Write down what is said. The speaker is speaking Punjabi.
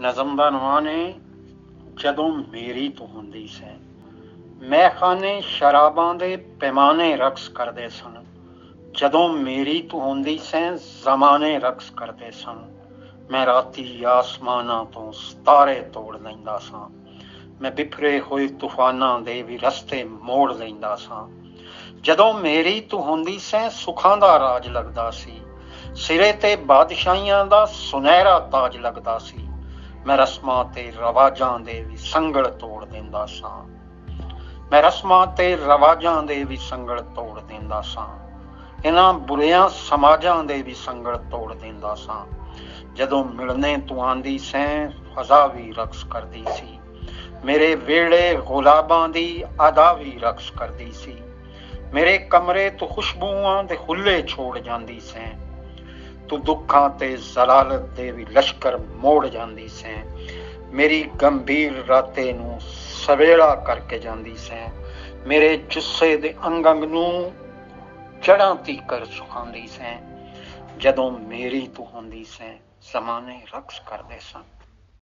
ਨਜ਼ਮ ਦਾ ਨਾਂ ਨੇ ਜਦੋਂ ਮੇਰੀ ਤੂੰ ਹੁੰਦੀ ਸੈਂ। ਮੈਖਾਨੇ ਸ਼ਰਾਬਾਂ ਦੇ ਪੈਮਾਨੇ ਰਕਸ ਕਰਦੇ ਸਨ। ਜਦੋਂ ਮੇਰੀ ਤੂੰ ਹੁੰਦੀ ਸੈਂ ਜ਼ਮਾਨੇ ਰਕਸ ਕਰਦੇ ਸਨ। ਮੈਂ ਰਾਤੀ ਆਸਮਾਨਾਂ ਤੋਂ ਸਿਤਾਰੇ ਤੋੜ ਲੈਂਦਾ ਸਾਂ। ਮੈਂ ਬਿਖਰੇ ਹੋਏ ਤੂਫਾਨਾਂ ਦੇ ਵੀ ਰਸਤੇ ਮੋੜ ਲੈਂਦਾ ਸਾਂ। ਜਦੋਂ ਮੇਰੀ ਤੂੰ ਹੁੰਦੀ ਸੈਂ ਸੁੱਖਾਂ ਦਾ ਰਾਜ ਲੱਗਦਾ ਸੀ। ਸਿਰੇ ਤੇ ਬਾਦਸ਼ਾਹੀਆਂ ਦਾ ਸੁਨਹਿਰਾ ਤਾਜ ਲੱਗਦਾ ਸੀ। ਮੈਂ ਰਸਮਾਂ ਤੇ ਰਿਵਾਜਾਂ ਦੇ ਵੀ ਸੰਗਲ ਤੋੜ ਦਿੰਦਾ ਸਾਂ। ਮੈਂ ਰਸਮਾਂ ਤੇ ਰਿਵਾਜਾਂ ਦੇ ਵੀ ਸੰਗਲ ਤੋੜ ਦਿੰਦਾ ਸਾਂ। ਇਹਨਾਂ ਬੁਰਿਆਂ ਸਮਾਜਾਂ ਦੇ ਵੀ ਸੰਗਲ ਤੋੜ ਦਿੰਦਾ ਸਾਂ। ਜਦੋਂ ਮਿਲਣੇ ਤੂੰ ਆਂਦੀ ਸੈਂ ਫਜ਼ਾ ਵੀ ਰਕਸ ਕਰਦੀ ਸੀ। ਮੇਰੇ ਵਿਹੜੇ ਗੁਲਾਬਾਂ ਦੀ ਅਦਾ ਵੀ ਰਕਸ ਕਰਦੀ ਸੀ। ਮੇਰੇ ਕਮਰੇ ਤੂੰ ਖੁਸ਼ਬੂਆਂ ਦੇ ਹੁੱਲੇ ਛੋੜ ਜਾਂਦੀ ਸੈਂ। ਤੂੰ ਦੁੱਖਾਂ ਤੇ ਜ਼ਲਾਲਤ ਦੇ ਵੀ ਲਸ਼ਕਰ ਮੋੜ ਜਾਂਦੀ ਸੈਂ। ਮੇਰੀ ਗੰਭੀਰ ਰਾਤੇ ਨੂੰ ਸਵੇਲਾ ਕਰਕੇ ਜਾਂਦੀ ਸੈਂ। ਮੇਰੇ ਜੁੱਸੇ ਦੇ ਅੰਗ ਅੰਗ ਨੂੰ ਜੜ੍ਹਾਂ ਤੀਕਰ ਸੁਕਾਉਂਦੀ ਸੈਂ। ਜਦੋਂ ਮੇਰੀ ਤੂੰ ਹੁੰਦੀ ਸੈਂ ਜ਼ਮਾਨੇ ਰਕਸ ਕਰਦੇ ਸਨ।